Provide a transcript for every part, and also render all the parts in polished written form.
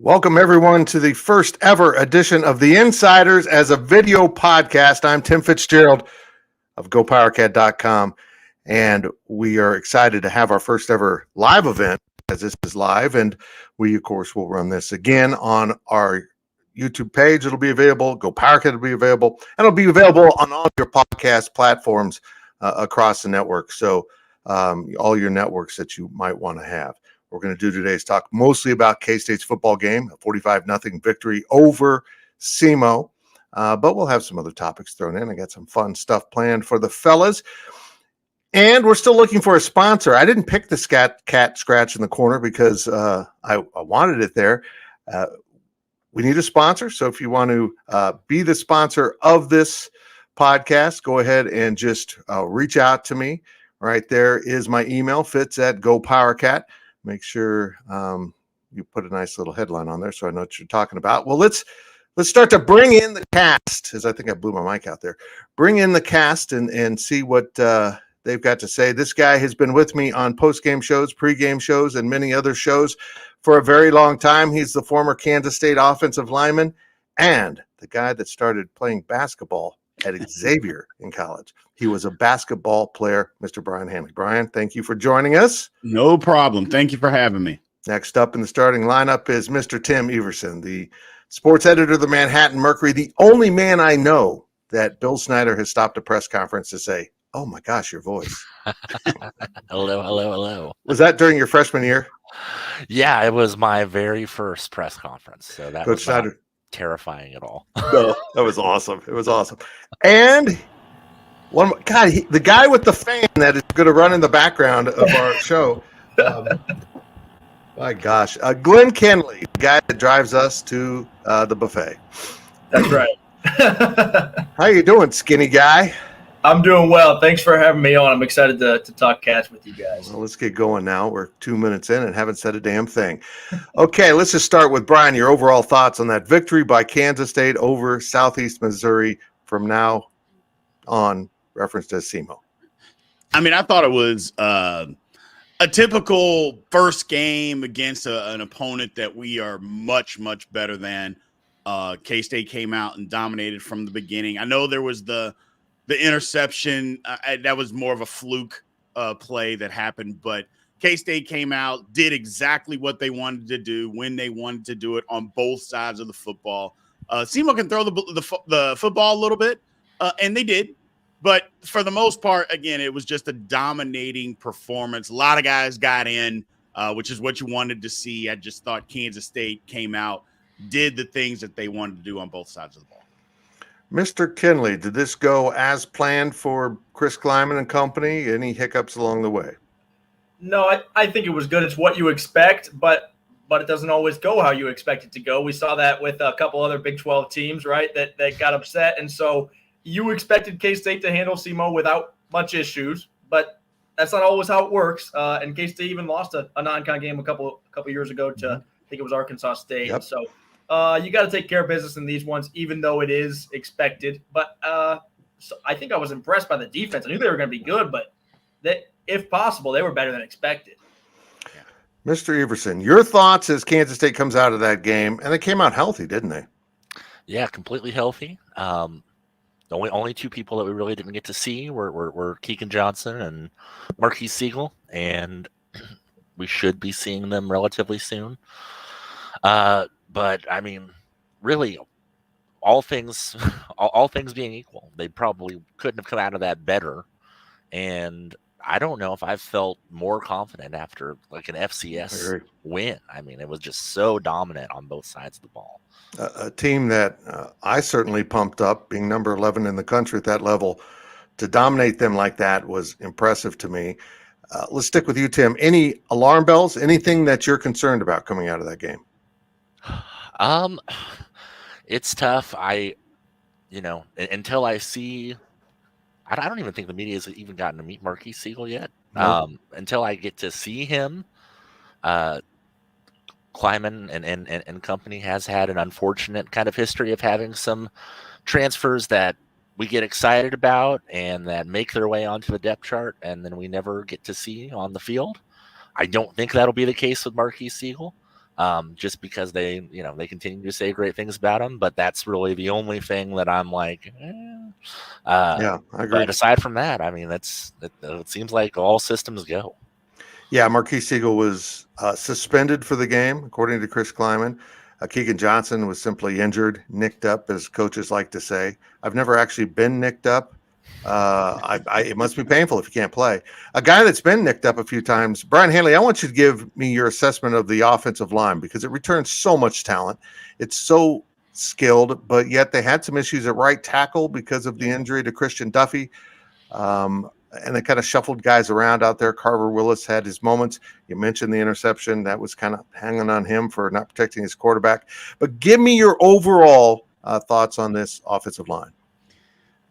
Welcome, everyone, to the first ever edition of The Insiders as a video podcast. I'm Tim Fitzgerald of GoPowercat.com, and we are excited to have our first ever live event, as this is live, and we, of course, will run this again on our YouTube page. It'll be available. GoPowercat will be available, and it'll be available on all your podcast platforms across the network, so all your networks that you might want to have. We're going to do today's talk mostly about K-State's football game, a 45-0 victory over SEMO, but we'll have some other topics thrown in. I got some fun stuff planned for the fellas, and we're still looking for a sponsor. I didn't pick the cat scratch in the corner because I wanted it there. We need a sponsor, so if you want to be the sponsor of this podcast, go ahead and just reach out to me. Right there is my email, Fitz@GoPowercat. Make sure you put a nice little headline on there so I know what you're talking about. Well, let's start to bring in the cast, as I think I blew my mic out there. Bring in the cast and see what they've got to say. This guy has been with me on post-game shows, pre-game shows, and many other shows for a very long time. He's the former Kansas State offensive lineman and the guy that started playing basketball at Xavier in college. He was a basketball player, Mr. Brien Hanley. Brien, thank you for joining us. No problem. Thank you for having me. Next up in the starting lineup is Mr. Tim Everson, the sports editor of the Manhattan Mercury, the only man I know that Bill Snyder has stopped a press conference to say, "Oh my gosh, your voice." Hello. Was that during your freshman year? Yeah, it was my very first press conference. So that Coach was Snyder. not terrifying at all. No, that was awesome. It was awesome. And the guy with the fan that is going to run in the background of our show. My gosh, Glenn Kinsley, the guy that drives us to the buffet. That's right. How you doing, skinny guy? I'm doing well. Thanks for having me on. I'm excited to talk cats with you guys. Well, let's get going now. We're 2 minutes in and haven't said a damn thing. Okay, let's just start with Brien. Your overall thoughts on that victory by Kansas State over Southeast Missouri from now on, referenced as SEMO. I mean, I thought it was a typical first game against an opponent that we are much, much better than. K-State came out and dominated from the beginning. I know there was the interception. That was more of a fluke play that happened, but K-State came out, did exactly what they wanted to do when they wanted to do it on both sides of the football. SEMO can throw the football a little bit, and they did. But for the most part, again, it was just a dominating performance. A lot of guys got in, which is what you wanted to see. I just thought Kansas State came out, did the things that they wanted to do on both sides of the ball. Mr. Kinsley, did this go as planned for Chris Kleiman and company? Any hiccups along the way? No, I think it was good. It's what you expect, but it doesn't always go how you expect it to go. We saw that with a couple other Big 12 teams, right, that got upset. And so you expected K-State to handle SEMO without much issues, but that's not always how it works. And K-State even lost a non-con game a couple years ago to, I think it was Arkansas State. Yep. So you got to take care of business in these ones, even though it is expected. But so I think I was impressed by the defense. I knew they were going to be good, but if possible, they were better than expected. Mr. Everson, your thoughts as Kansas State comes out of that game, and they came out healthy, didn't they? Yeah, completely healthy. The only two people that we really didn't get to see were Keegan Johnson and Marquise Siegel, and we should be seeing them relatively soon. But I mean, really, all things being equal, they probably couldn't have come out of that better. And I don't know if I've felt more confident after like an FCS win. I mean, it was just so dominant on both sides of the ball. A team that I certainly pumped up, being number 11 in the country at that level, to dominate them like that was impressive to me. Let's stick with you, Tim. Any alarm bells? Anything that you're concerned about coming out of that game? It's tough. Until I see, I don't even think the media has even gotten to meet Marquise Siegel yet. Nope. Until I get to see him, Kleiman and company has had an unfortunate kind of history of having some transfers that we get excited about and that make their way onto the depth chart, and then we never get to see on the field. I don't think that'll be the case with Marquise Siegel. just because they continue to say great things about him. But that's really the only thing that I'm like, Yeah, I agree. But aside from that, I mean, it seems like all systems go. Yeah, Marquise Siegel was suspended for the game, according to Chris Kleiman. Keegan Johnson was simply injured, nicked up, as coaches like to say. I've never actually been nicked up. It must be painful if you can't play. A guy that's been nicked up a few times, Brien Hanley, I want you to give me your assessment of the offensive line because it returns so much talent. It's so skilled, but yet they had some issues at right tackle because of the injury to Christian Duffy. And they kind of shuffled guys around out there. Carver Willis had his moments. You mentioned the interception. That was kind of hanging on him for not protecting his quarterback. But give me your overall thoughts on this offensive line.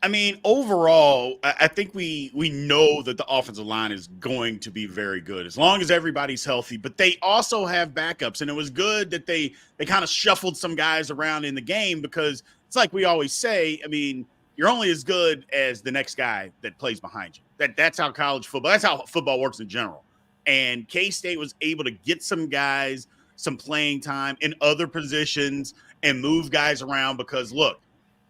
I mean, overall, I think we know that the offensive line is going to be very good as long as everybody's healthy. But they also have backups, and it was good that they kind of shuffled some guys around in the game because it's like we always say, I mean, you're only as good as the next guy that plays behind you. That's how college football, that's how football works in general. And K-State was able to get some guys some playing time in other positions and move guys around because, look,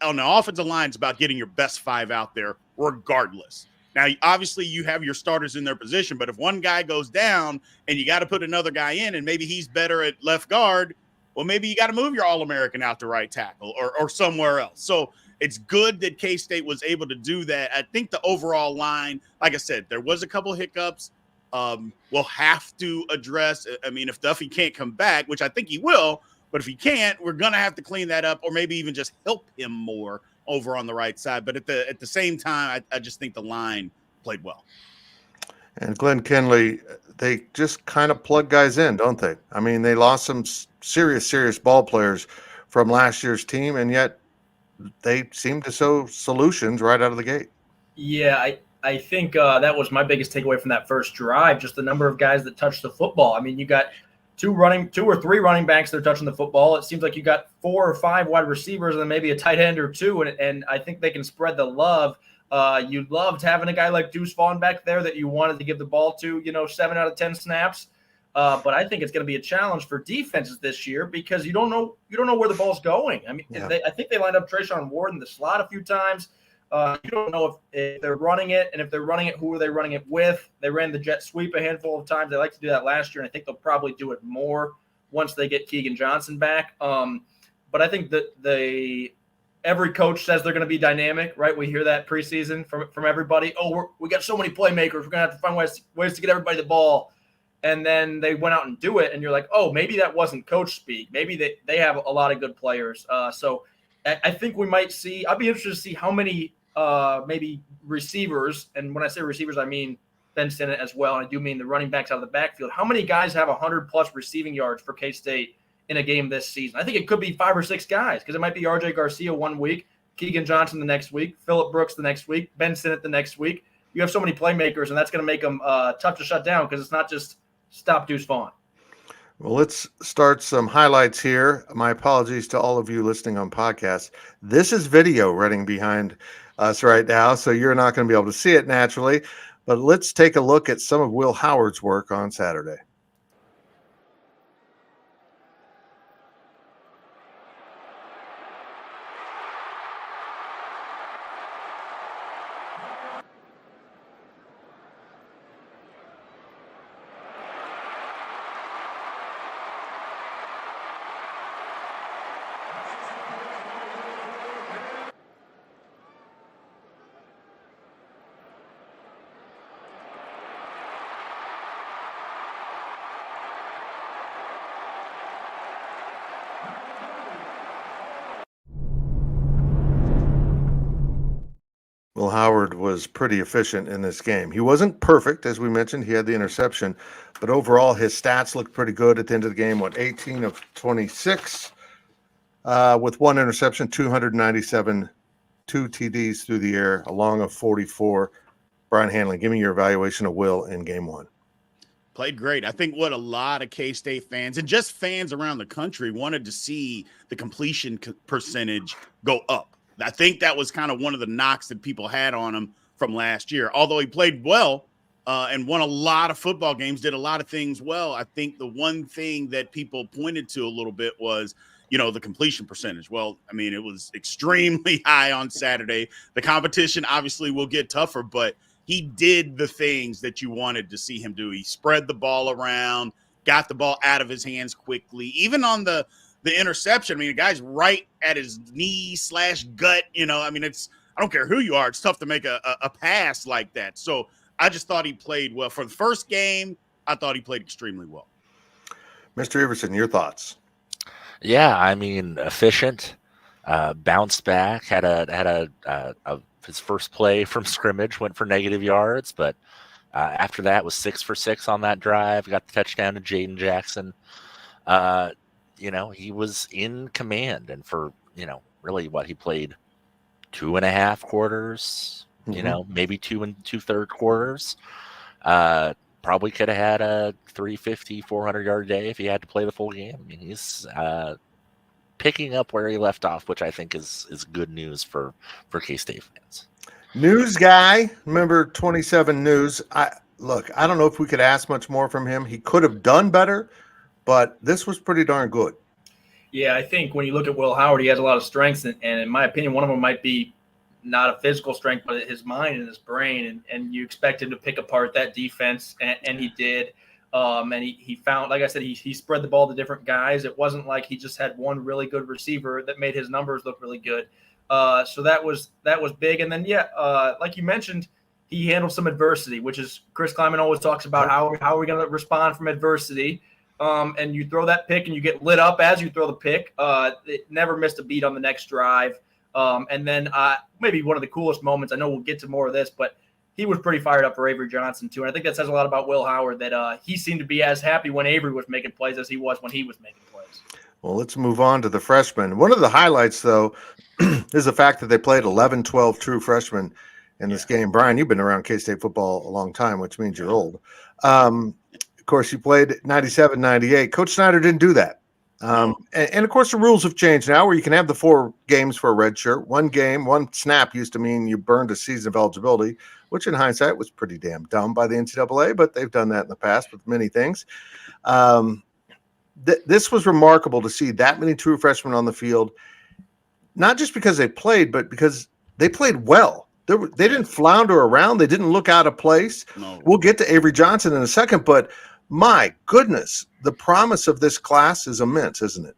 on the offensive line, it's about getting your best five out there regardless. Now, obviously, you have your starters in their position, but if one guy goes down and you got to put another guy in and maybe he's better at left guard, well, maybe you got to move your All-American out to right tackle or somewhere else. So it's good that K-State was able to do that. I think the overall line, like I said, there was a couple hiccups. We'll have to address. I mean, if Duffy can't come back, which I think he will, but if he can't, we're going to have to clean that up or maybe even just help him more over on the right side. But at the same time, I just think the line played well. And Glenn Kinsley, they just kind of plug guys in, don't they? I mean, they lost some serious ball players from last year's team, and yet they seem to show solutions right out of the gate. Yeah, I think that was my biggest takeaway from that first drive, just the number of guys that touched the football. I mean, you got two or three running backs that are touching the football. It seems like you got 4 or 5 wide receivers and then maybe a tight end or 2, and I think they can spread the love. You loved having a guy like Deuce Vaughn back there that you wanted to give the ball to, 7 out of 10 snaps. But I think it's going to be a challenge for defenses this year because you don't know where the ball's going. I mean, I think they lined up Trayshawn Ward in the slot a few times. You don't know if they're running it, and if they're running it, who are they running it with? They ran the jet sweep a handful of times. They like to do that last year, and I think they'll probably do it more once they get Keegan Johnson back. But I think that every coach says they're going to be dynamic, right? We hear that preseason from everybody. Oh, we got so many playmakers. We're going to have to find ways to get everybody the ball. And then they went out and do it, and you're like, oh, maybe that wasn't coach speak. Maybe they have a lot of good players. So I think we might see – I'd be interested to see how many maybe receivers, and when I say receivers, I mean Ben Sinnott as well, and I do mean the running backs out of the backfield. How many guys have 100-plus receiving yards for K-State in a game this season? I think it could be 5 or 6 guys because it might be R.J. Garcia one week, Keegan Johnson the next week, Phillip Brooks the next week, Ben Sinnott the next week. You have so many playmakers, and that's going to make them tough to shut down because it's not just stop Deuce Vaughn. Well, let's start some highlights here. My apologies to all of you listening on podcasts. This is video running behind us right now, so you're not going to be able to see it naturally. But let's take a look at some of Will Howard's work on Saturday. Will Howard was pretty efficient in this game. He wasn't perfect, as we mentioned. He had the interception, but overall his stats looked pretty good at the end of the game. 18 of 26 with 1 interception, 297, 2 TDs through the air, a long of 44. Brien Hanley, give me your evaluation of Will in game 1. Played great. I think what a lot of K-State fans and just fans around the country wanted to see the completion percentage go up. I think that was kind of one of the knocks that people had on him from last year. Although he played well, and won a lot of football games, did a lot of things well. I think the one thing that people pointed to a little bit was, the completion percentage. Well, I mean, it was extremely high on Saturday. The competition obviously will get tougher, but he did the things that you wanted to see him do. He spread the ball around, got the ball out of his hands quickly. Even on the interception, I mean, the guy's right at his knee/gut. I mean, I don't care who you are. It's tough to make a pass like that. So I just thought he played well. For the first game, I thought he played extremely well. Mr. Everson, your thoughts? Yeah, I mean, efficient, bounced back, had his first play from scrimmage went for negative yards, but after that was 6 for 6 on that drive, got the touchdown to Jaden Jackson. He was in command, and for, really what he played 2.5 quarters, maybe 2 2/3 quarters. Probably could have had a 350, 400-yard day if he had to play the full game. I mean, he's picking up where he left off, which I think is good news for K-State fans. News guy, remember 27 News. I don't know if we could ask much more from him. He could have done better, but this was pretty darn good. Yeah, I think when you look at Will Howard, he has a lot of strengths, and in my opinion, one of them might be not a physical strength, but his mind and his brain, and you expect him to pick apart that defense, and he did. And he found, like I said, he spread the ball to different guys. It wasn't like he just had one really good receiver that made his numbers look really good. So that was big. And then, like you mentioned, he handled some adversity, which is Chris Kleiman always talks about how are we going to respond from adversity. And you throw that pick and you get lit up as you throw the pick. It never missed a beat on the next drive. And then maybe one of the coolest moments, I know we'll get to more of this, but he was pretty fired up for Avery Johnson too. And I think that says a lot about Will Howard, that he seemed to be as happy when Avery was making plays as he was when he was making plays. Well, let's move on to the freshmen. One of the highlights, though, is the fact that they played 11, 12 true freshmen in this game. Brien, you've been around K-State football a long time, which means you're old. Of course, you played 97, 98. Coach Snyder didn't do that. And of course, the rules have changed now where you can have the 4 games for a red shirt. 1 game, 1 snap used to mean you burned a season of eligibility, which in hindsight was pretty damn dumb by the NCAA, but they've done that in the past with many things. This was remarkable to see that many true freshmen on the field, not just because they played, but because they played well. They didn't flounder around. They didn't look out of place. No. We'll get to Avery Johnson in a second, but my goodness, the promise of this class is immense, isn't it?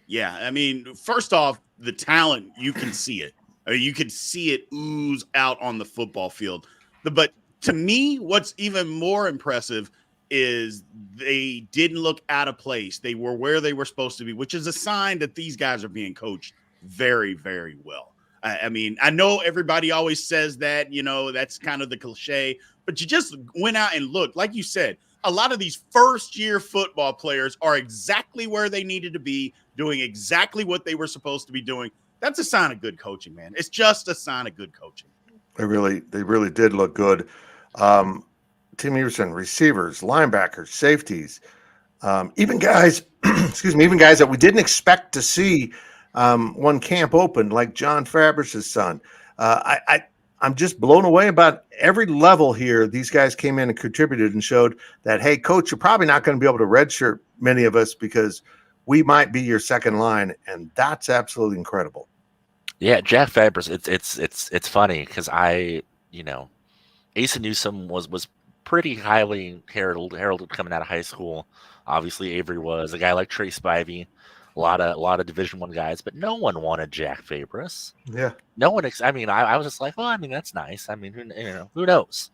Yeah, I mean, first off, the talent, you can see it. You can see it ooze out on the football field. But to me, what's even more impressive is they didn't look out of place. They were where they were supposed to be, which is a sign that these guys are being coached very, very well. I mean, I know everybody always says that, that's kind of the cliche, but you just went out and looked. Like you said, a lot of these first-year football players are exactly where they needed to be, doing exactly what they were supposed to be doing. That's a sign of good coaching, man. It's just a sign of good coaching. They really did look good. Tim Everson, receivers, linebackers, safeties, even guys, even guys that we didn't expect to see when camp opened, like John Fabrish's son. I'm just blown away about every level here. These guys came in and contributed and showed that, hey, coach, you're probably not going to be able to redshirt many of us because we might be your second line, and that's absolutely incredible. Yeah, Jack Fabrice. It's funny because Asa Newsome was pretty highly heralded coming out of high school. Obviously, Avery was a guy like Trey Spivey. A lot of Division I guys, but no one wanted Jack Fabrice. Yeah, no one. I was just like, well, that's nice. I mean, who knows?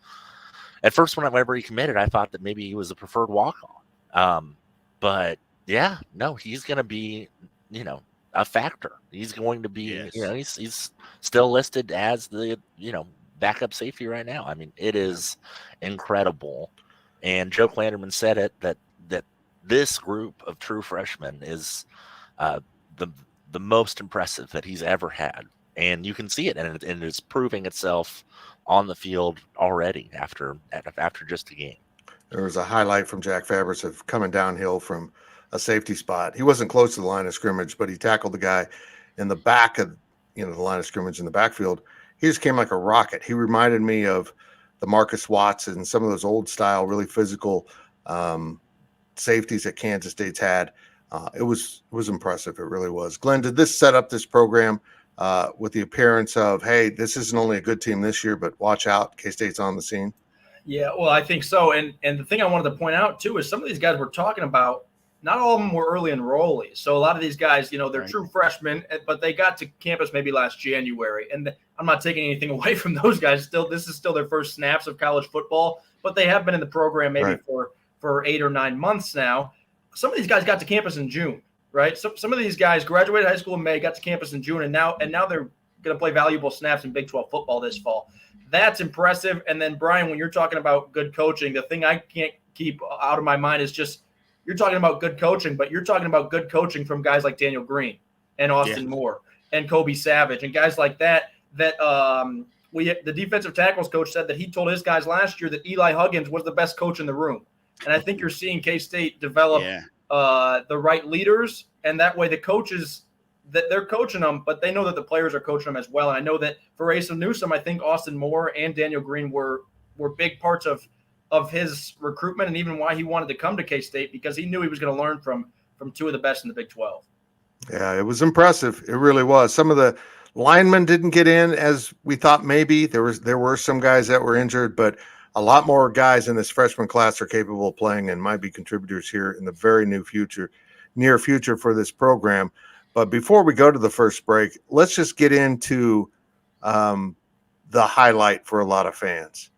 At first, whenever he committed, I thought that maybe he was a preferred walk-on. But yeah, no, he's going to be, a factor. He's going to be, yes. He's still listed as the, backup safety right now. I mean, it is incredible. And Joe Klanderman said it that this group of true freshmen is the most impressive that he's ever had, and you can see it, and it's proving itself on the field already after just a game. There was a highlight from Jack Fabrice of coming downhill from a safety spot. He wasn't close to the line of scrimmage, but he tackled the guy in the back of the line of scrimmage in the backfield. He just came like a rocket. He reminded me of the Marcus Watts and some of those old style, really physical safeties that Kansas State's had. It was impressive. It really was. Glenn, did this set up this program with the appearance of, hey, this isn't only a good team this year, but watch out, K-State's on the scene? Yeah, well, I think so. And the thing I wanted to point out, too, is some of these guys we're talking about, not all of them were early enrollees. So a lot of these guys, they're Right. true freshmen, but they got to campus maybe last January. And I'm not taking anything away from those guys. This is still their first snaps of college football, but they have been in the program maybe for 8 or 9 months now. Some of these guys got to campus in June, right? Some of these guys graduated high school in May, got to campus in June, and now they're going to play valuable snaps in Big 12 football this fall. That's impressive. And then, Brien, when you're talking about good coaching, the thing I can't keep out of my mind is just you're talking about good coaching, but you're talking about good coaching from guys like Daniel Green and Austin Moore and Kobe Savage and guys like that. The defensive tackles coach said that he told his guys last year that Eli Huggins was the best coach in the room. And I think you're seeing K-State develop the right leaders, and that way the coaches that they're coaching them, but they know that the players are coaching them as well. And I know that for Asa Newsome, I think Austin Moore and Daniel Green were big parts of his recruitment and even why he wanted to come to K-State, because he knew he was going to learn from two of the best in the Big 12. Yeah, it was impressive. It really was. Some of the linemen didn't get in as we thought maybe. There were some guys that were injured, but a lot more guys in this freshman class are capable of playing and might be contributors here in the very near future for this program. But before we go to the first break, let's just get into the highlight for a lot of fans.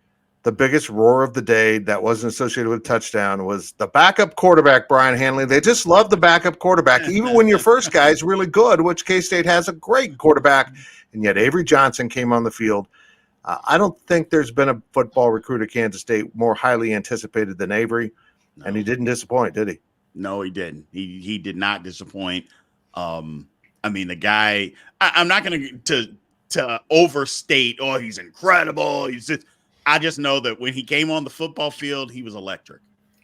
The biggest roar of the day that wasn't associated with a touchdown was the backup quarterback, Brien Hanley. They just love the backup quarterback, even when your first guy is really good, which K-State has a great quarterback, and yet Avery Johnson came on the field. I don't think there's been a football recruit at Kansas State more highly anticipated than Avery, and he didn't disappoint, did he? No, he didn't. He did not disappoint. I mean, the guy, I'm not going to overstate, oh, he's incredible. I just know that when he came on the football field, he was electric.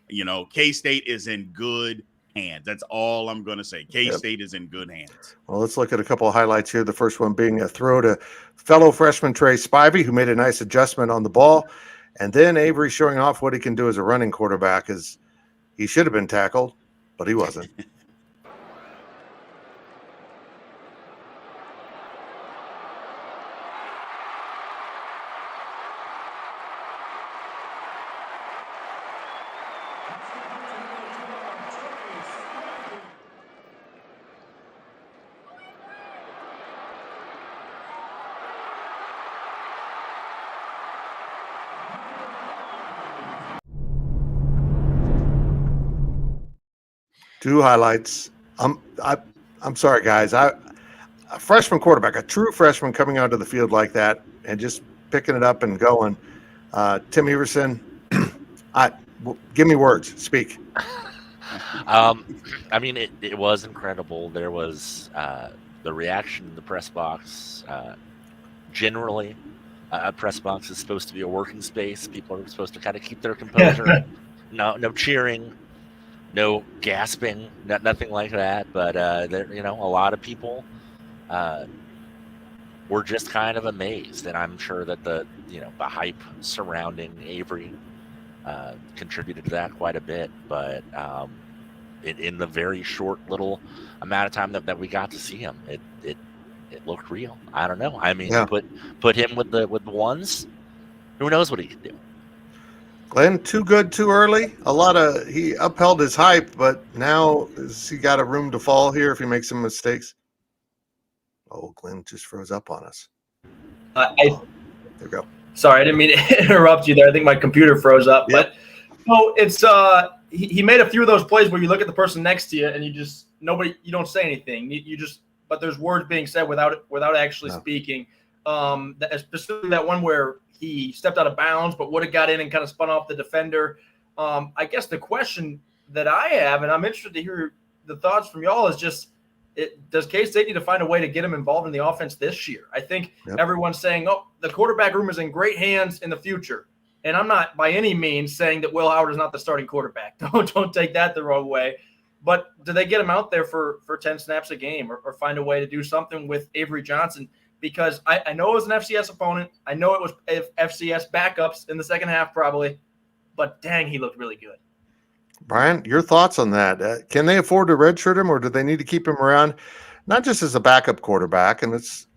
K-State is in good hands. That's all I'm going to say. K-State is in good hands. Well, let's look at a couple of highlights here. The first one being a throw to fellow freshman Trey Spivey, who made a nice adjustment on the ball. And then Avery showing off what he can do as a running quarterback. As he should have been tackled, but he wasn't. Two highlights. I'm sorry, guys. A freshman quarterback, a true freshman coming onto the field like that and just picking it up and going. Tim Everson, give me words. Speak. I mean, it was incredible. There was the reaction in the press box. Generally, a press box is supposed to be a working space. People are supposed to kind of keep their composure. No cheering. No gasping, nothing like that. But a lot of people were just kind of amazed, and I'm sure that the hype surrounding Avery contributed to that quite a bit. But in the very short little amount of time that we got to see him, it looked real. I don't know. I mean, put him with the ones. Who knows what he can do? Glenn, too good, too early. He upheld his hype, but now has he got a room to fall here if he makes some mistakes? Oh, Glenn just froze up on us. There we go. Sorry, I didn't mean to interrupt you there. I think my computer froze up. Yep. But it's he made a few of those plays where you look at the person next to you and you don't say anything. But there's words being said without actually speaking. Specifically that one where he stepped out of bounds, but would have got in and kind of spun off the defender. I guess the question that I have, and I'm interested to hear the thoughts from y'all, is just, does K-State need to find a way to get him involved in the offense this year? I think everyone's saying, oh, the quarterback room is in great hands in the future. And I'm not by any means saying that Will Howard is not the starting quarterback. Don't take that the wrong way. But do they get him out there for 10 snaps a game or find a way to do something with Avery Johnson? because I know it was an FCS opponent. I know it was FCS backups in the second half probably, but dang, he looked really good. Brien, your thoughts on that? Can they afford to redshirt him, or do they need to keep him around, not just as a backup quarterback? And let's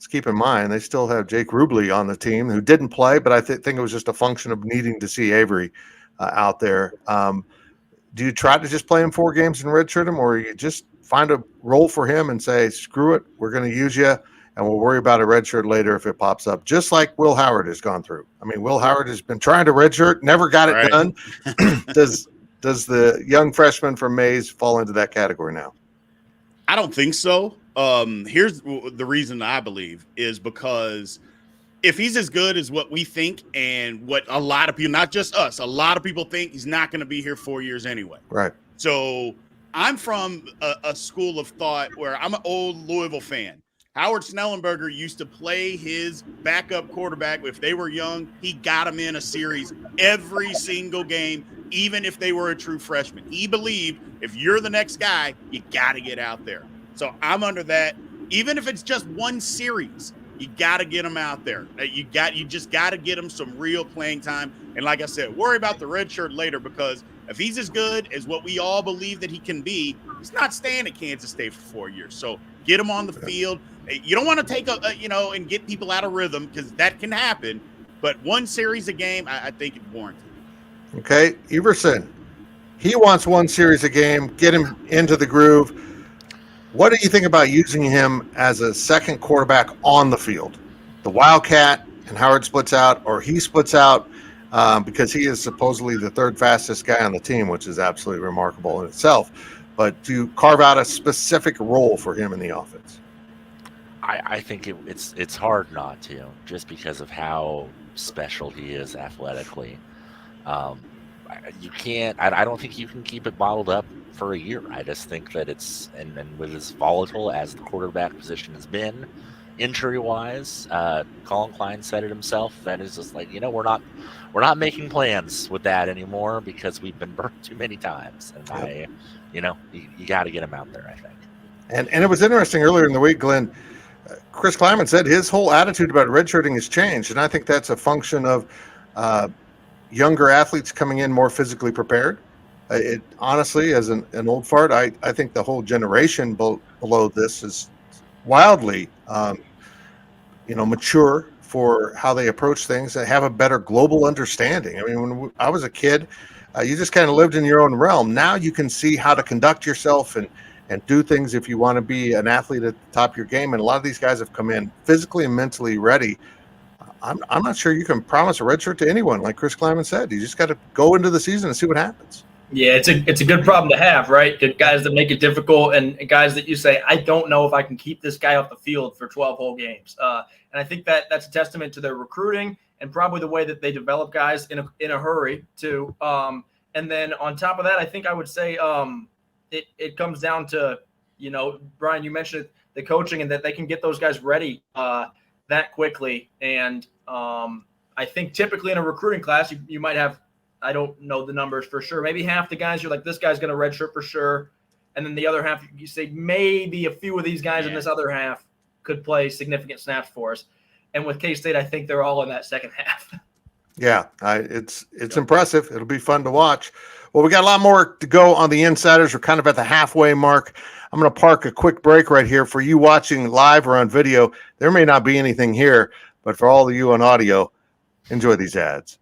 keep in mind they still have Jake Rubley on the team who didn't play, but I think it was just a function of needing to see Avery out there. Do you try to just play him 4 games and redshirt him, or you just find a role for him and say, screw it, we're going to use you, and we'll worry about a redshirt later if it pops up, just like Will Howard has gone through? I mean, Will Howard has been trying to redshirt, never got it done. Does the young freshman from Mays fall into that category now? I don't think so. Here's the reason I believe is because if he's as good as what we think and what a lot of people, not just us, a lot of people think, he's not going to be here 4 years anyway. Right. So I'm from a school of thought where I'm an old Louisville fan. Howard Snellenberger used to play his backup quarterback. If they were young, he got them in a series every single game, even if they were a true freshman. He believed if you're the next guy, you got to get out there. So I'm under that. Even if it's just one series, you got to get them out there. You just got to get them some real playing time. And like I said, worry about the red shirt later, because if he's as good as what we all believe that he can be, he's not staying at Kansas State for 4 years. So get him on the field. You don't want to take and get people out of rhythm, because that can happen. But one series a game, I think it's warranted. Okay, Everson, he wants one series a game, get him into the groove. What do you think about using him as a second quarterback on the field? The Wildcat and Howard splits out, or he splits out, because he is supposedly the 3rd fastest guy on the team, which is absolutely remarkable in itself. But do you carve out a specific role for him in the offense? I think it's hard not to, just because of how special he is athletically. You can't. I don't think you can keep it bottled up for a year. I just think that it's and with as volatile as the quarterback position has been, injury-wise, Colin Klein said it himself. That is just like, we're not making plans with that anymore, because we've been burned too many times. And you got to get him out there, I think. And it was interesting earlier in the week, Glenn. Chris Kleiman said his whole attitude about redshirting has changed, and I think that's a function of younger athletes coming in more physically prepared. It honestly, as an old fart, I think the whole generation below this is wildly, mature for how they approach things and have a better global understanding. I mean, when I was a kid, you just kind of lived in your own realm. Now you can see how to conduct yourself and do things if you want to be an athlete at the top of your game. And a lot of these guys have come in physically and mentally ready. I'm not sure you can promise a red shirt to anyone, like Chris Kleiman said. You just got to go into the season and see what happens. Yeah, it's a good problem to have, right? Good guys that make it difficult, and guys that you say, I don't know if I can keep this guy off the field for 12 whole games. And I think that's a testament to their recruiting and probably the way that they develop guys in a hurry too. And then on top of that, I think I would say it comes down to, Brien, you mentioned the coaching and that they can get those guys ready that quickly. And I think typically in a recruiting class, you might have, I don't know the numbers for sure, maybe half the guys you're like, this guy's going to redshirt for sure. And then the other half, you say maybe a few of these guys in this other half could play significant snaps for us. And with K-State, I think they're all in that second half. Yeah, it's impressive. It'll be fun to watch. Well, we got a lot more to go on the Insiders. We're kind of at the halfway mark. I'm going to park a quick break right here for you watching live or on video. There may not be anything here, but for all of you on audio, enjoy these ads.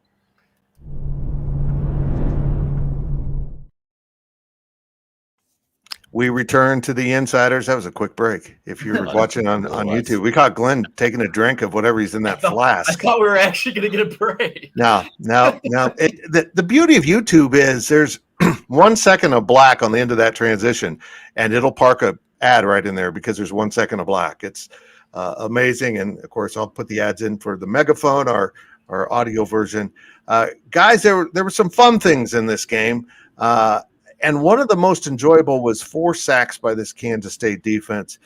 We return to the Insiders. That was a quick break. If you're watching on YouTube, we caught Glenn taking a drink of whatever he's in that flask. I thought we were actually going to get a break. No. The beauty of YouTube is there's 1 second of black on the end of that transition, and it'll park a ad right in there because there's 1 second of black. It's amazing. And of course, I'll put the ads in for the megaphone, our audio version. Guys, there were some fun things in this game. And one of the most enjoyable was 4 sacks by this Kansas State defense.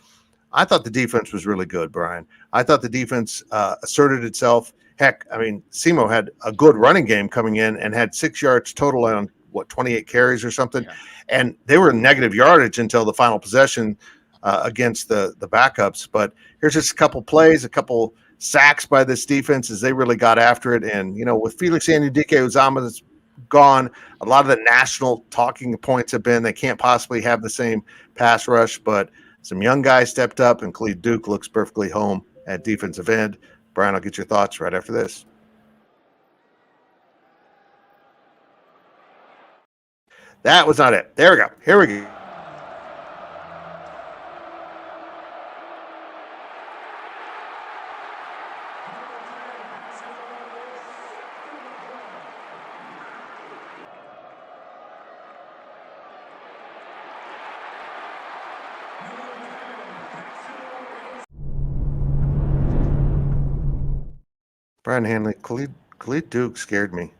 I thought the defense was really good, Brien. I thought the defense asserted itself. Heck, I mean, SEMO had a good running game coming in and had 6 yards total on, 28 carries or something. Yeah. And they were in negative yardage until the final possession. against the backups. But here's just a couple plays, a couple sacks by this defense as they really got after it. And, with Felix Anudike-Uzomah's gone, a lot of the national talking points have been they can't possibly have the same pass rush, but some young guys stepped up, and Khalid Duke looks perfectly home at defensive end. Brian, I'll get your thoughts right after this. That was not it. There we go. Here we go. Brien Hanley, Khalid Duke scared me.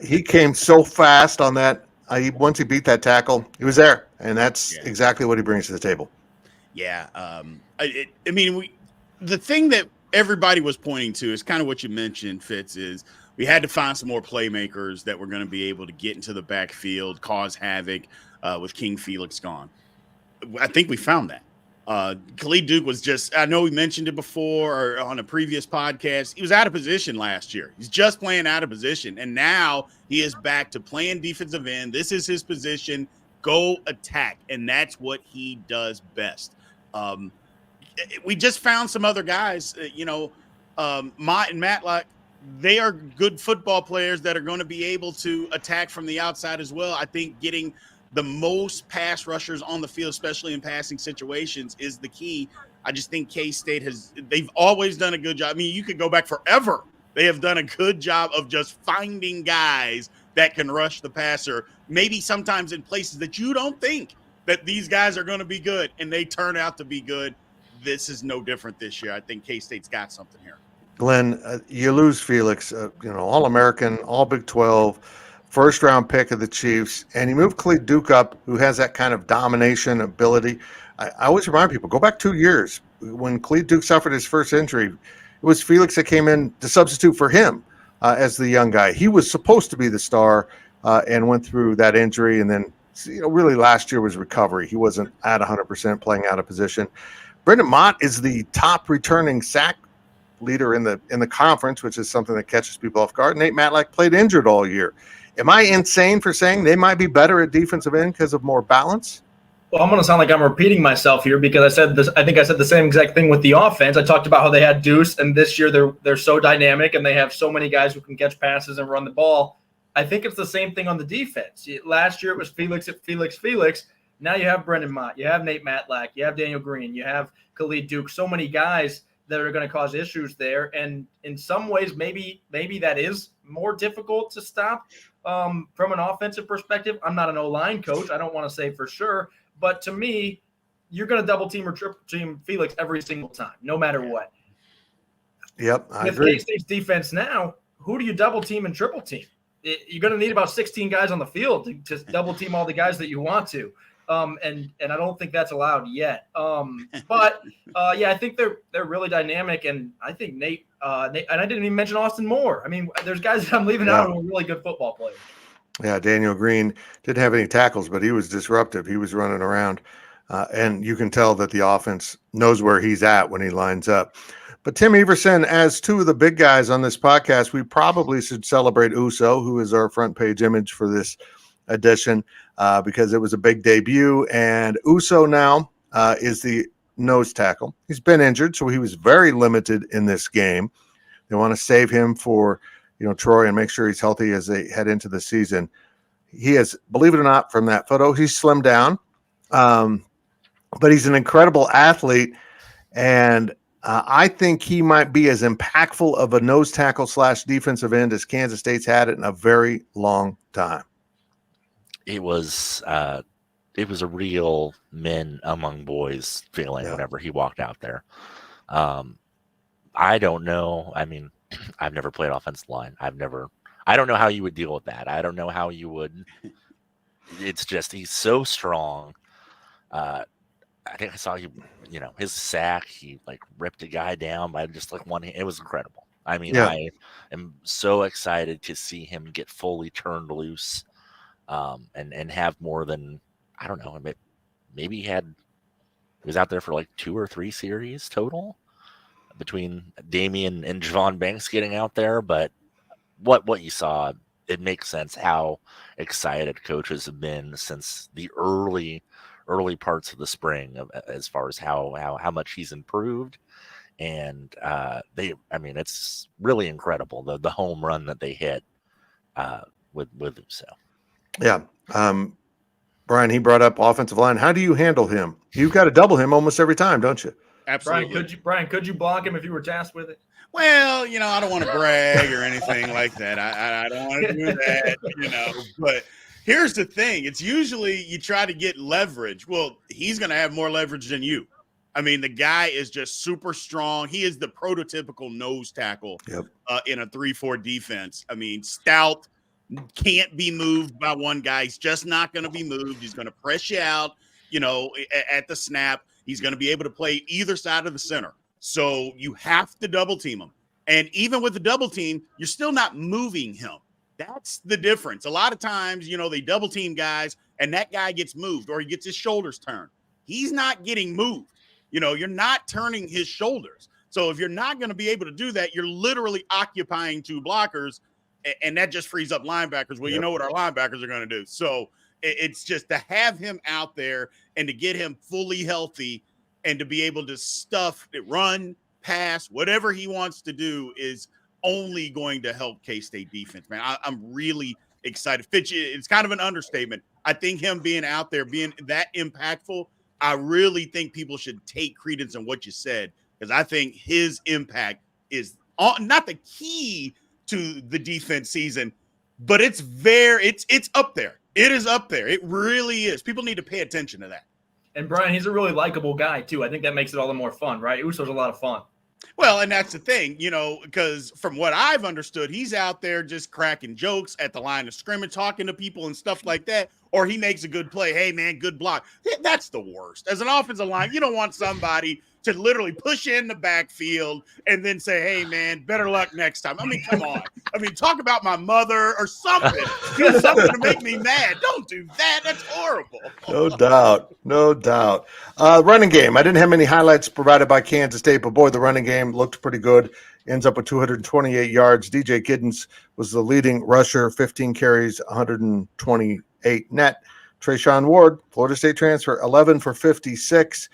He came so fast on that. Once he beat that tackle, he was there, and that's exactly what he brings to the table. Yeah. The thing that everybody was pointing to is kind of what you mentioned, Fitz, is we had to find some more playmakers that were going to be able to get into the backfield, cause havoc with King Felix gone. I think we found that. Khalid Duke was just, I know we mentioned it before or on a previous podcast. He was out of position last year. He's just playing out of position. And now he is back to playing defensive end. This is his position. Go attack. And that's what he does best. We just found some other guys, Mott and Matlock. They are good football players that are going to be able to attack from the outside as well. I think getting the most pass rushers on the field, especially in passing situations, is the key. I just think K-State they've always done a good job. I mean, you could go back forever. They have done a good job of just finding guys that can rush the passer, maybe sometimes in places that you don't think that these guys are going to be good, and they turn out to be good. This is no different this year. I think K-State's got something here. Glenn, you lose Felix, All-American, All Big 12, first-round pick of the Chiefs, and you move Khalid Duke up, who has that kind of domination ability. I always remind people, go back 2 years. When Khalid Duke suffered his first injury, it was Felix that came in to substitute for him as the young guy. He was supposed to be the star and went through that injury, and then really last year was recovery. He wasn't at 100% playing out of position. Brendan Mott is the top returning sack leader in the conference, which is something that catches people off guard. Nate Matlack played injured all year. Am I insane for saying they might be better at defensive end because of more balance? Well, I'm going to sound like I'm repeating myself here because I said this. I think I said the same exact thing with the offense. I talked about how they had Deuce, and this year they're so dynamic and they have so many guys who can catch passes and run the ball. I think it's the same thing on the defense. Last year it was Felix. Now you have Brendan Mott, you have Nate Matlack, you have Daniel Green, you have Khalid Duke. So many guys that are going to cause issues there, and in some ways, maybe that is more difficult to stop from an offensive perspective. I'm not an O-line coach. I don't want to say for sure. But to me, you're going to double team or triple team Felix every single time, no matter what. Yep, I With agree. K-State's defense now, who do you double team and triple team? You're going to need about 16 guys on the field to just double team all the guys that you want to. And I don't think that's allowed yet. But I think they're really dynamic. And I think Nate, and I didn't even mention Austin Moore. I mean, there's guys that I'm leaving out who are really good football players. Yeah, Daniel Green didn't have any tackles, but he was disruptive. He was running around. And you can tell that the offense knows where he's at when he lines up. But Tim Everson, as two of the big guys on this podcast, we probably should celebrate Uso, who is our front page image for this edition, because it was a big debut. And Uso now is the nose tackle. He's been injured, so he was very limited in this game. They want to save him for Troy and make sure he's healthy as they head into the season. He is, believe it or not, from that photo, he's slimmed down, but he's an incredible athlete, and I think he might be as impactful of a nose tackle / defensive end as Kansas State's had it in a very long time. It was a real men among boys feeling whenever he walked out there. I don't know. I mean, I've never played offensive line. I don't know how you would deal with that. I don't know how you would. It's just, he's so strong. I think I saw his sack. He ripped a guy down by just one hand. It was incredible. I mean, I am so excited to see him get fully turned loose, and have more than, I don't know, maybe he had He was out there for like 2 or 3 series total between Damian and Javon Banks getting out there. But what you saw, it makes sense how excited coaches have been since the early parts of the spring as far as how much he's improved. And it's really incredible the home run that they hit with Uso. Yeah. Brien, he brought up offensive line. How do you handle him? You've got to double him almost every time, don't you? Absolutely. Brian, could you block him if you were tasked with it? Well, I don't want to brag or anything like that. I don't want to do that, But here's the thing. It's usually you try to get leverage. Well, he's going to have more leverage than you. I mean, the guy is just super strong. He is the prototypical nose tackle in a 3-4 defense. I mean, stout, can't be moved by one guy. He's just not going to be moved. He's going to press you out, at the snap. He's going to be able to play either side of the center. So you have to double team him. And even with the double team, you're still not moving him. That's the difference. A lot of times, they double team guys and that guy gets moved or he gets his shoulders turned. He's not getting moved. You're not turning his shoulders. So if you're not going to be able to do that, you're literally occupying 2 blockers, and that just frees up linebackers. Well, you know what our linebackers are going to do. So it's just to have him out there and to get him fully healthy and to be able to stuff it, run, pass, whatever he wants to do is only going to help K-State defense, man. I'm really excited. Fitz, it's kind of an understatement. I think him being out there, being that impactful, I really think people should take credence in what you said, because I think his impact is not the key to the defense season, but it's up there. It is up there. It really is. People need to pay attention to that. And Brien, he's a really likable guy too. I think that makes it all the more fun, right? Uso's a lot of fun. Well, and that's the thing, because from what I've understood, he's out there just cracking jokes at the line of scrimmage, talking to people and stuff like that, or he makes a good play. Hey, man, good block. That's the worst. As an offensive line, you don't want somebody to literally push you in the backfield and then say, hey, man, better luck next time. I mean, come on. I mean, talk about my mother or something. Do something to make me mad. Don't do that. That's horrible. No doubt. No doubt. Running game. I didn't have many highlights provided by Kansas State, but boy, the running game looked pretty good. Ends up with 228 yards. DJ Giddens was the leading rusher, 15 carries, 128 net. Trayshawn Ward, Florida State transfer, 11 for 56.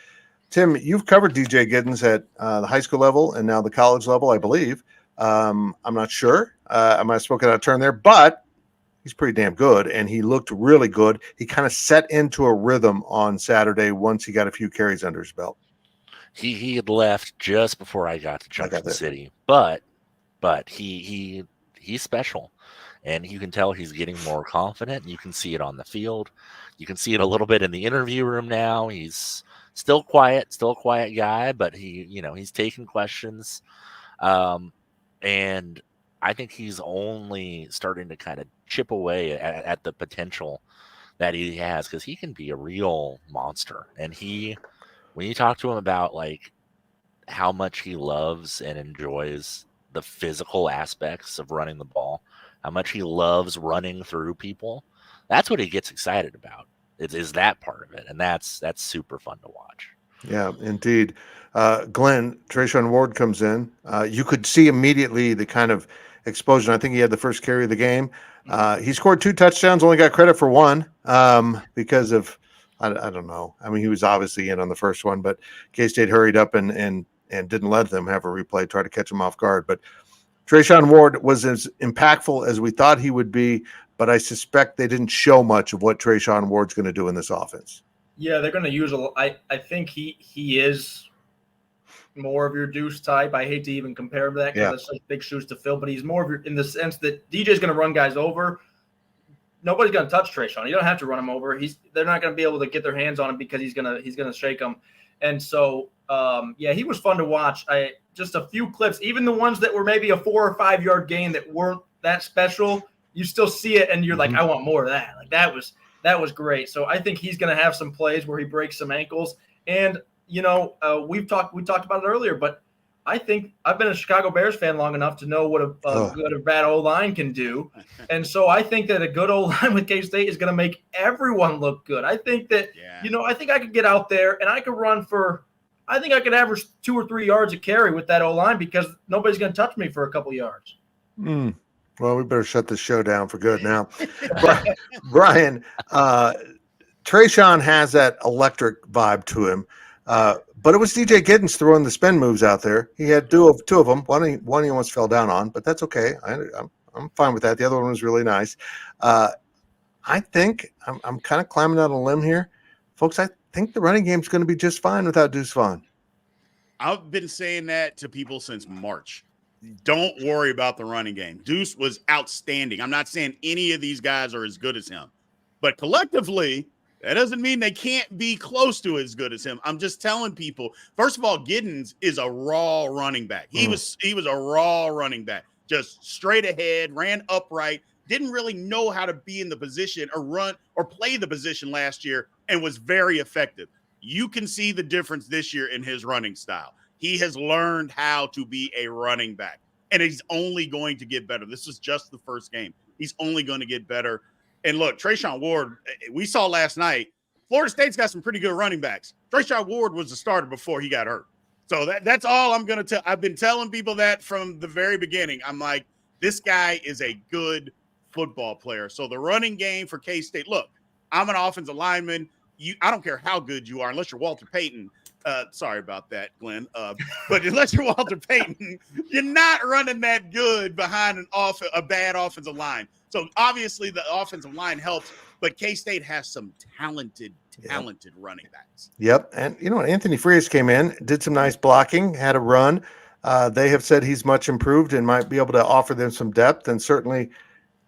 Tim, you've covered DJ Giddens at the high school level and now the college level, I believe. I'm not sure. I might have spoken out of turn there, but he's pretty damn good, and he looked really good. He kind of set into a rhythm on Saturday once he got a few carries under his belt. He had left just before I got to Junction City, but he's special, and you can tell he's getting more confident. You can see it on the field. You can see it a little bit in the interview room now. He's still a quiet guy, but he's taking questions. And I think he's only starting to kind of chip away at the potential that he has, because he can be a real monster. And when you talk to him about like how much he loves and enjoys the physical aspects of running the ball, how much he loves running through people, that's what he gets excited about. Is that part of it, and that's super fun to watch. Yeah, indeed. Glenn, Trayshawn Ward comes in. You could see immediately the kind of explosion. I think he had the first carry of the game. He scored 2 touchdowns, only got credit for 1 because of, I don't know. I mean, he was obviously in on the first one, but K-State hurried up and didn't let them have a replay, try to catch him off guard. But Trayshawn Ward was as impactful as we thought he would be, but I suspect they didn't show much of what Trayshawn Ward's going to do in this offense. Yeah, they're going to use I think he is more of your Deuce type. I hate to even compare him to that because that's such big shoes to fill, but he's more of your, in the sense that DJ's going to run guys over. Nobody's going to touch Trayshawn. You don't have to run him over. They're not going to be able to get their hands on him because he's going to shake them. And so, he was fun to watch. Just a few clips, even the ones that were maybe a 4 or 5 yard gain that weren't that special, you still see it and you're like, I want more of that. Like that was great. So I think he's going to have some plays where he breaks some ankles. And, we talked about it earlier, but I think I've been a Chicago Bears fan long enough to know what a good or bad O-line can do. And so I think that a good O-line with K-State is going to make everyone look good. I think that, I think I could get out there and I could run I think I could average 2 or 3 yards a carry with that O-line because nobody's going to touch me for a couple yards. Well, we better shut the show down for good now. Brien, Trayshawn has that electric vibe to him. But it was DJ Giddens throwing the spin moves out there. He had two of them. One he almost fell down on, but that's okay. I'm fine with that. The other one was really nice. I think I'm kind of climbing out on a limb here, folks. I think the running game's going to be just fine without Deuce Vaughn. I've been saying that to people since March. Don't worry about the running game. Deuce was outstanding. I'm not saying any of these guys are as good as him, but collectively, that doesn't mean they can't be close to as good as him. I'm just telling people, first of all, Giddens is a raw running back. He was a raw running back, just straight ahead, ran upright, didn't really know how to be in the position or run or play the position last year, and was very effective. You can see the difference this year in his running style. He has learned how to be a running back, and he's only going to get better. This is just the first game. He's only going to get better. And look, Trayshawn Ward, we saw last night, Florida State's got some pretty good running backs. Trayshawn Ward was the starter before he got hurt. So that's all I'm going to tell. I've been telling people that from the very beginning. I'm like, this guy is a good football player. So the running game for K-State, look, I'm an offensive lineman. I don't care how good you are, unless you're Walter Payton. Sorry about that, Glenn. But unless you're Walter Payton, you're not running that good behind a bad offensive line. So obviously the offensive line helps, but K-State has some talented running backs. Yep. And Anthony Frias came in, did some nice blocking, had a run. They have said he's much improved and might be able to offer them some depth, and certainly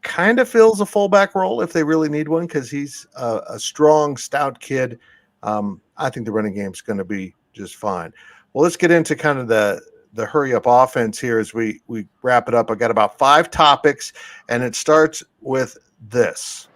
kind of fills a fullback role if they really need one, because he's a strong, stout kid. I think the running game is going to be just fine. Well, let's get into kind of the hurry up offense here as we wrap it up. I got about 5 topics, and it starts with this.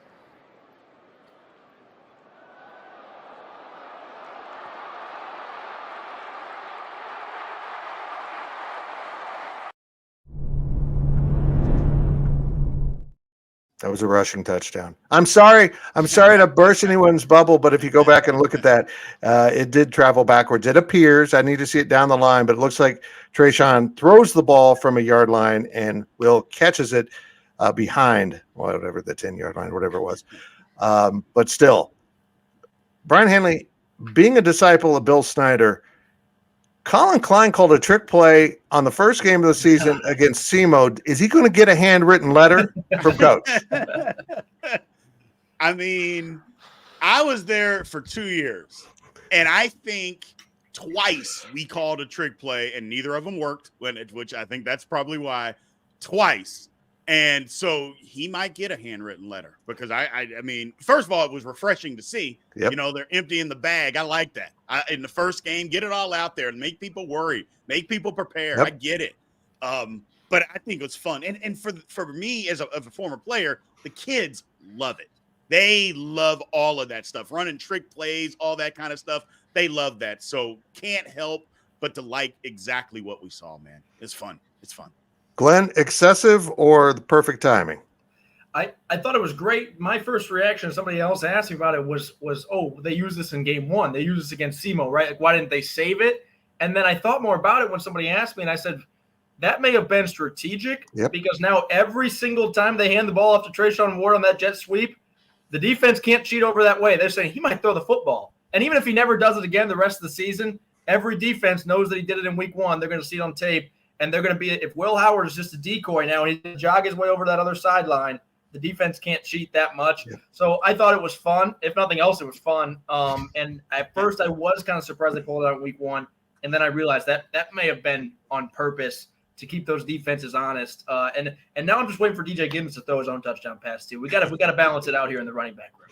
That was a rushing touchdown. I'm sorry to burst anyone's bubble, but if you go back and look at that, it did travel backwards. It appears, I need to see it down the line, but it looks like Trayshawn throws the ball from a yard line and Will catches it behind whatever the 10-yard line, whatever it was. But still, Brien Hanley, being a disciple of Bill Snyder, Colin Klein called a trick play on the first game of the season against SEMO. Is he going to get a handwritten letter from Coach? I mean, I was there for 2 years, and I think twice we called a trick play, and neither of them worked, which I think that's probably why. Twice. And so he might get a handwritten letter because I mean, first of all, it was refreshing to see. Yep. They're emptying the bag. I like that. In the first game, get it all out there and make people worry, make people prepare. Yep. I get it. But I think it was fun. And for me as a former player, the kids love it. They love all of that stuff, running trick plays, all that kind of stuff. They love that. So can't help but to like exactly what we saw, man. It's fun. It's fun. Glenn, excessive or the perfect timing? I thought it was great. My first reaction, somebody else asked me about it, was oh, they used this in game 1. They used this against SEMO, right? Like, why didn't they save it? And then I thought more about it when somebody asked me, and I said, that may have been strategic. Yep. Because now every single time they hand the ball off to Trayshawn Ward on that jet sweep, the defense can't cheat over that way. They're saying he might throw the football. And even if he never does it again the rest of the season, every defense knows that he did it in week 1. They're going to see it on tape. And they're going to be, if Will Howard is just a decoy now and he jog his way over that other sideline, the defense can't cheat that much. Yeah. So I thought it was fun. If nothing else, it was fun. And at first I was kind of surprised they pulled it out in week 1. And then I realized that may have been on purpose to keep those defenses honest. And now I'm just waiting for DJ Giddens to throw his own touchdown pass too. We got to balance it out here in the running back room.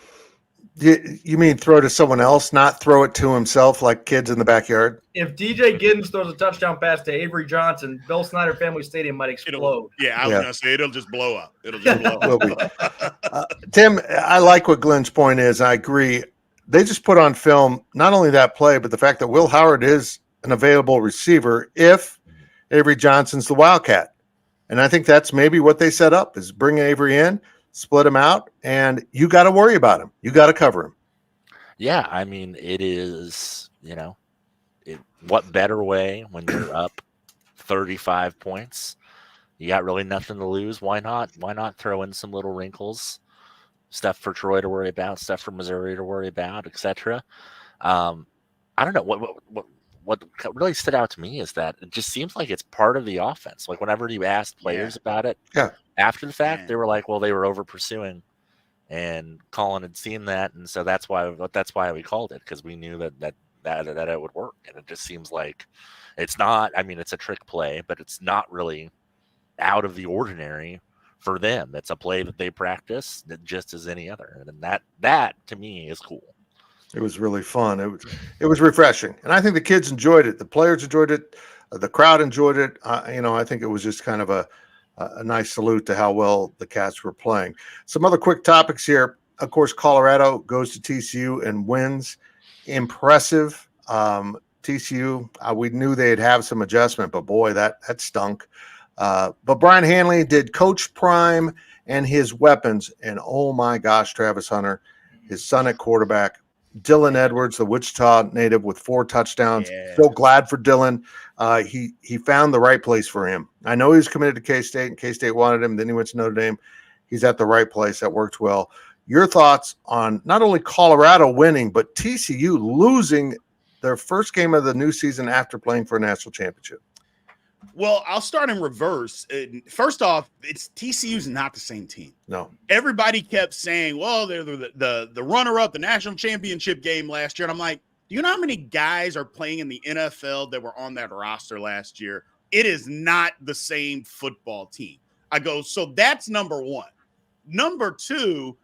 You mean throw to someone else, not throw it to himself like kids in the backyard? If DJ Giddens throws a touchdown pass to Avery Johnson, Bill Snyder Family Stadium might explode. I was going to say, it'll just blow up. It'll just blow up. Tim, I like what Glenn's point is. I agree. They just put on film not only that play, but the fact that Will Howard is an available receiver if Avery Johnson's the Wildcat. And I think that's maybe what they set up is bring Avery in, split him out, and you got to worry about him. You got to cover him. Yeah, I mean, it is, what better way when you're up 35 points? You got really nothing to lose. Why not? Why not throw in some little wrinkles, stuff for Troy to worry about, stuff for Missouri to worry about, etc. I don't know what really stood out to me is that it just seems like it's part of the offense. Like whenever you asked players about it after the fact, they were like, well, they were over pursuing, and Colin had seen that, and so that's why we called it, because we knew that it would work. And it just seems like it's not. I mean, it's a trick play, but it's not really out of the ordinary for them. It's a play that they practice just as any other, and that to me is cool. It was really fun. It was refreshing, and I think the kids enjoyed it. The players enjoyed it. The crowd enjoyed it. I think it was just kind of a nice salute to how well the Cats were playing. Some other quick topics here. Of course, Colorado goes to TCU and wins. Impressive. TCU, we knew they'd have some adjustment, but boy, that stunk. But Brien Hanley did coach prime and his weapons, and oh my gosh, Travis Hunter, his son at quarterback, Dylan Edwards, the Wichita native, with 4 touchdowns. Yeah. So glad for Dylan. He found the right place for him. I know he was committed to K-State, and K-State wanted him. Then he went to Notre Dame. He's at the right place. That worked well. Your thoughts on not only Colorado winning, but TCU losing their first game of the new season after playing for a national championship? Well, I'll start in reverse. First off, TCU's not the same team. No. Everybody kept saying, well, they're the runner-up, the national championship game last year. And I'm like, do you know how many guys are playing in the NFL that were on that roster last year? It is not the same football team. I go, so that's number one. Number two,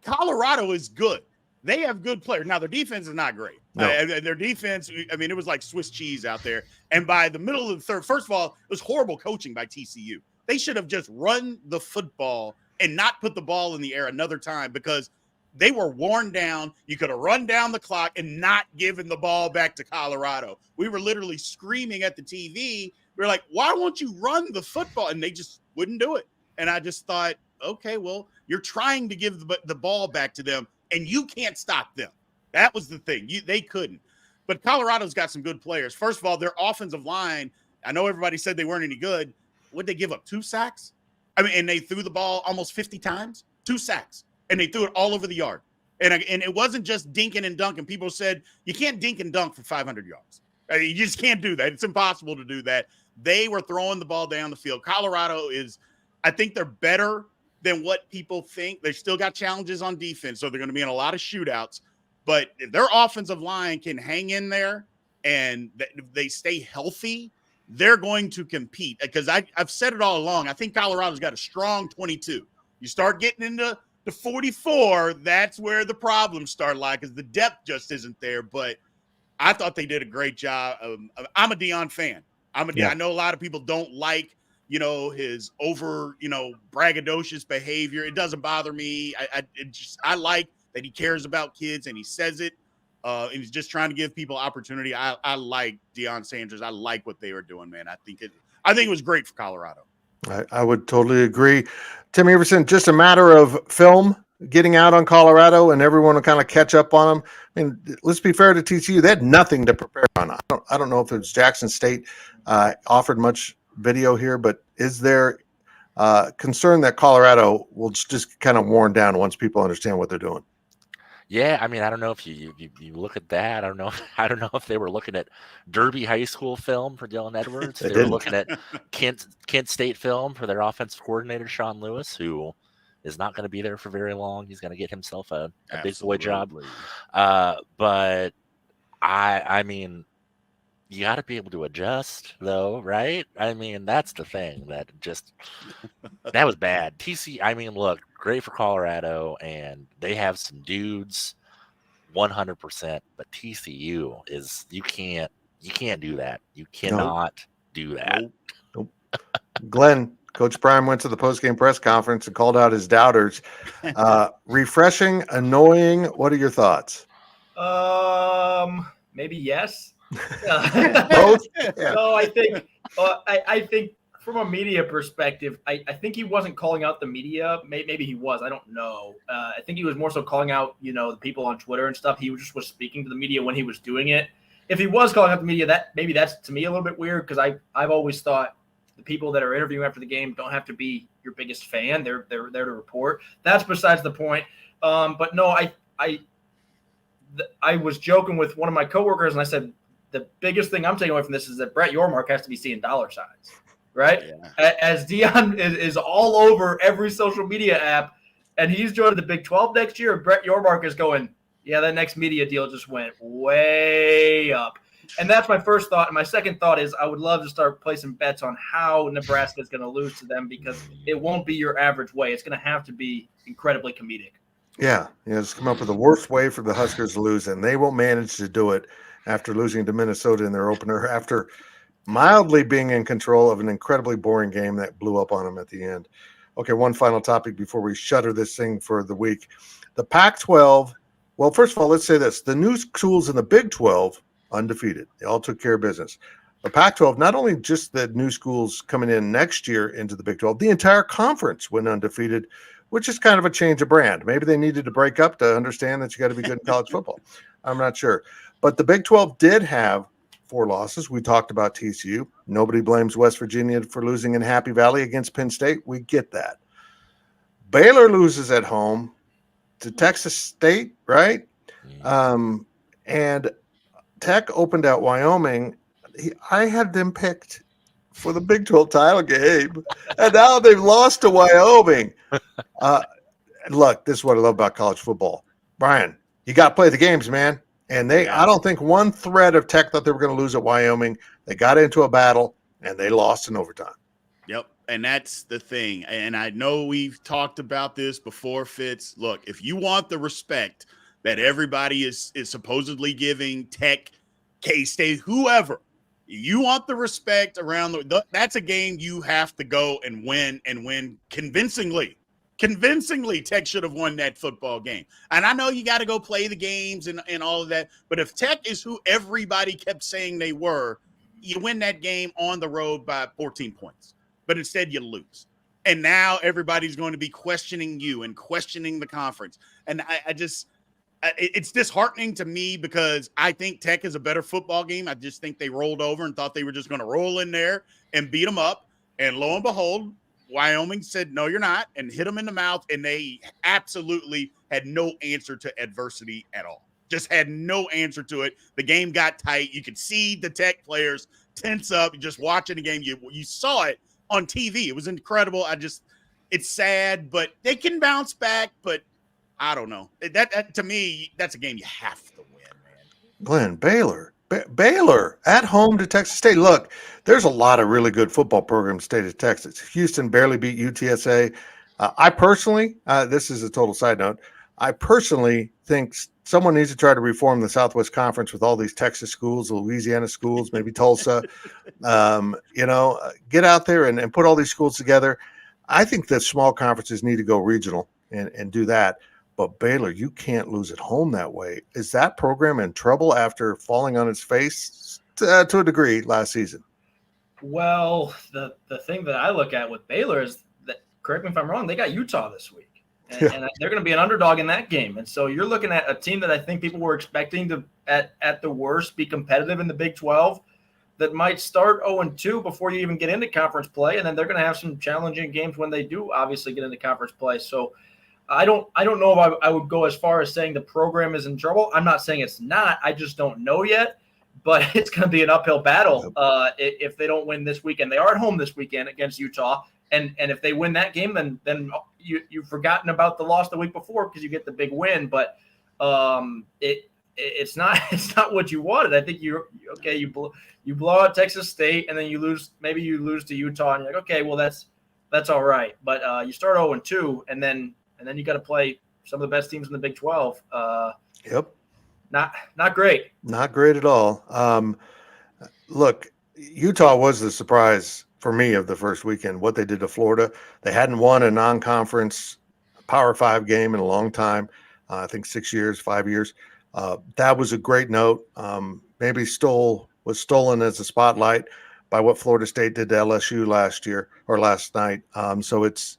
Colorado is good. They have good players. Now, their defense is not great. No. Their defense, I mean, it was like Swiss cheese out there. And by the middle of the third, first of all, it was horrible coaching by TCU. They should have just run the football and not put the ball in the air another time, because they were worn down. You could have run down the clock and not given the ball back to Colorado. We were literally screaming at the TV. We were like, why won't you run the football? And they just wouldn't do it. And I just thought, okay, well, you're trying to give the ball back to them, and you can't stop them. That was the thing. They couldn't. But Colorado's got some good players. First of all, their offensive line, I know everybody said they weren't any good. What'd they give up? 2 sacks? I mean, and they threw the ball almost 50 times. 2 sacks. And they threw it all over the yard. And it wasn't just dinking and dunking. People said, you can't dink and dunk for 500 yards. You just can't do that. It's impossible to do that. They were throwing the ball down the field. Colorado is, I think they're better than what people think. They still got challenges on defense, so they're going to be in a lot of shootouts. But if their offensive line can hang in there and they stay healthy, they're going to compete. Because I've said it all along. I think Colorado's got a strong 22. You start getting into the 44, that's where the problems start, because the depth just isn't there. But I thought they did a great job. I'm a Deion fan. I know a lot of people don't like, his over, braggadocious behavior. It doesn't bother me. I like that he cares about kids and he says it. And he's just trying to give people opportunity. I like Deion Sanders. I like what they were doing, man. I think it was great for Colorado. I would totally agree. Tim Everson, just a matter of film getting out on Colorado and everyone will kind of catch up on them. I mean, let's be fair to TCU. They had nothing to prepare on. I don't know if it was Jackson State offered much video here, but is there concern that Colorado will just kind of worn down once people understand what they're doing? Yeah, I mean, I don't know if you look at that. I don't know if they were looking at Derby High School film for Dylan Edwards. They were looking at Kent State film for their offensive coordinator, Sean Lewis, who is not going to be there for very long. He's going to get himself a big boy job. But I mean, you got to be able to adjust, though, right? I mean, that's the thing that was bad. I mean, look, great for Colorado, and they have some dudes, 100%. But TCU you can't do that. You cannot do that. Nope. Glenn, Coach Prime went to the postgame press conference and called out his doubters. Refreshing, annoying. What are your thoughts? Maybe yes. Both? Yeah. No, I think from a media perspective, I think he wasn't calling out the media. Maybe he was. I don't know. I think he was more so calling out, the people on Twitter and stuff. He just was speaking to the media when he was doing it. If he was calling out the media, that's to me a little bit weird, because I've always thought the people that are interviewing after the game don't have to be your biggest fan. They're there to report. That's besides the point. But no, I was joking with one of my coworkers, and I said the biggest thing I'm taking away from this is that Brett Yormark has to be seeing dollar signs, right? Yeah. As Dion is all over every social media app, and he's joining the Big 12 next year, and Brett Yormark is going, yeah, that next media deal just went way up. And that's my first thought. And my second thought is I would love to start placing bets on how Nebraska is going to lose to them, because it won't be your average way. It's going to have to be incredibly comedic. Yeah, just come up with the worst way for the Huskers to lose, and they won't manage to do it after losing to Minnesota in their opener, after mildly being in control of an incredibly boring game that blew up on them at the end. Okay, one final topic before we shutter this thing for the week. The Pac-12, well, first of all, let's say this. The new schools in the Big 12, undefeated. They all took care of business. The Pac-12, not only just the new schools coming in next year into the Big 12, the entire conference went undefeated, which is kind of a change of brand. Maybe they needed to break up to understand that you got to be good in college football. I'm not sure. But the Big 12 did have 4 losses. We talked about TCU. Nobody blames West Virginia for losing in Happy Valley against Penn State. We get that. Baylor loses at home to Texas State, right? And Tech opened at Wyoming. I had them picked for the Big 12 title game, and now they've lost to Wyoming. Look, this is what I love about college football. Brien, you got to play the games, man. And I don't think one thread of Tech thought they were going to lose at Wyoming. They got into a battle, and they lost in overtime. Yep, and that's the thing. And I know we've talked about this before, Fitz. Look, if you want the respect that everybody is supposedly giving Tech, K-State, whoever, you want the respect around that's a game you have to go and win convincingly. Convincingly, Tech should have won that football game. And I know you got to go play the games and all of that, but if Tech is who everybody kept saying they were, you win that game on the road by 14 points. But instead you lose. And now everybody's going to be questioning you and questioning the conference. And it's disheartening to me, because I think Tech is a better football game. I just think they rolled over and thought they were just going to roll in there and beat them up. And lo and behold, Wyoming said, no, you're not, and hit them in the mouth. And they absolutely had no answer to adversity at all. Just had no answer to it. The game got tight. You could see the Tech players tense up just watching the game. You saw it on TV. It was incredible. It's sad, but they can bounce back. But I don't know. That to me, that's a game you have to win, man. Glenn, Baylor at home to Texas State. Look, there's a lot of really good football programs in the state of Texas. Houston barely beat UTSA. I personally, this is a total side note, I personally think someone needs to try to reform the Southwest Conference with all these Texas schools, Louisiana schools, maybe Tulsa. Get out there and put all these schools together. I think that small conferences need to go regional and do that. But Baylor, you can't lose at home that way. Is that program in trouble after falling on its face to a degree last season? Well, the thing that I look at with Baylor is that, correct me if I'm wrong, they got Utah this week. And they're going to be an underdog in that game. And so you're looking at a team that I think people were expecting to, at the worst, be competitive in the Big 12, that might start 0-2 before you even get into conference play. And then they're going to have some challenging games when they do obviously get into conference play. So I don't know if I would go as far as saying the program is in trouble. I'm not saying it's not. I just don't know yet. But it's going to be an uphill battle if they don't win this weekend. They are at home this weekend against Utah. And if they win that game, then you've forgotten about the loss the week before because you get the big win. But it's not what you wanted. I think you blow out Texas State and then you lose to Utah and you're like, okay, well that's all right. But you start 0-2 and then you got to play some of the best teams in the Big 12. Yep. Not great. Not great at all. Look, Utah was the surprise for me of the first weekend, what they did to Florida. They hadn't won a non-conference Power 5 game in a long time. I think 5 years. That was a great note. maybe was stolen as a spotlight by what Florida State did to LSU last night. So it's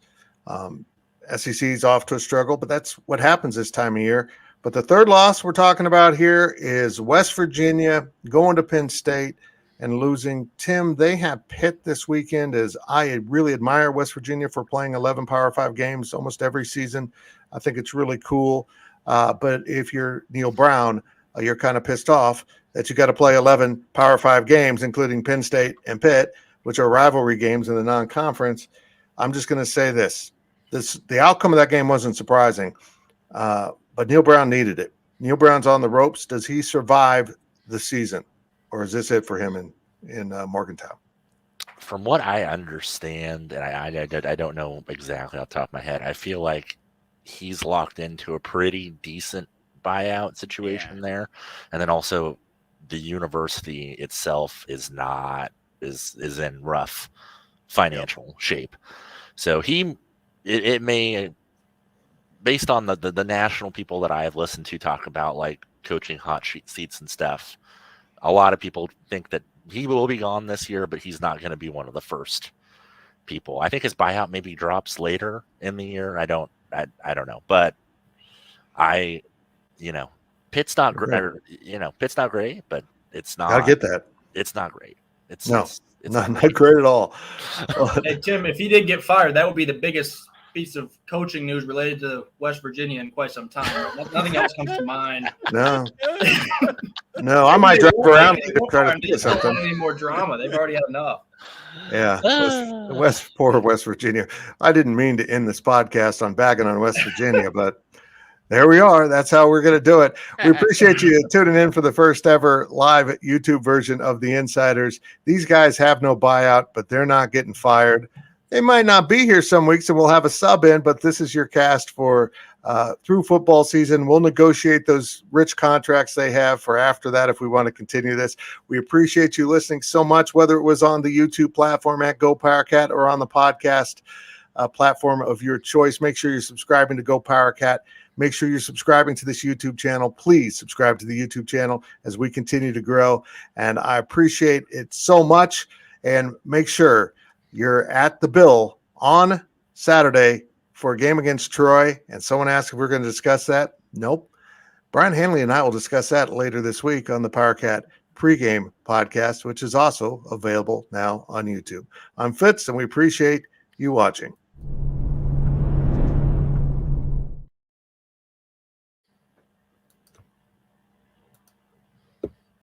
SEC's off to a struggle, but that's what happens this time of year. But the third loss we're talking about here is West Virginia going to Penn State and losing. Tim, they have Pitt this weekend. As I really admire West Virginia for playing 11 Power 5 games almost every season. I think it's really cool. But if you're Neil Brown, you're kind of pissed off that you got to play 11 Power 5 games, including Penn State and Pitt, which are rivalry games in the non-conference. I'm just going to say this. The outcome of that game wasn't surprising, but Neil Brown needed it. Neil Brown's on the ropes. Does he survive the season, or is this it for him in Morgantown? From what I understand, and I don't know exactly off the top of my head, I feel like he's locked into a pretty decent buyout situation there, and then also the university itself is in rough financial shape. So it may, based on the national people that I have listened to talk about like coaching hot seats and stuff, a lot of people think that he will be gone this year, but he's not going to be one of the first people. I think his buyout maybe drops later in the year. I don't know, but Pitt's not great. Pitt's not great, but it's not. I get that. It's not great. It's not great at all. Hey, Tim, if he did get fired, that would be the biggest piece of coaching news related to West Virginia in quite some time. Nothing else comes to mind. No, I might drive around and try to do something. Don't want any more drama. They've already had enough. Yeah, poor West Virginia. I didn't mean to end this podcast on bagging on West Virginia, but there we are. That's how we're going to do it. We appreciate you tuning in for the first ever live YouTube version of The Insiders. These guys have no buyout, but they're not getting fired. They might not be here some weeks, and we'll have a sub in, but this is your cast for through football season. We'll negotiate those rich contracts they have for after that if we want to continue this. We appreciate you listening so much, whether it was on the YouTube platform at GoPowercat or on the podcast platform of your choice. Make sure you're subscribing to GoPowercat. Make sure you're subscribing to this YouTube channel. Please subscribe to the YouTube channel as we continue to grow. And I appreciate it so much. And make sure you're at the Bill on Saturday for a game against Troy. And someone asked if we're going to discuss that. Nope. Brien Hanley and I will discuss that later this week on the PowerCat pregame podcast, which is also available now on YouTube. I'm Fitz, and we appreciate you watching.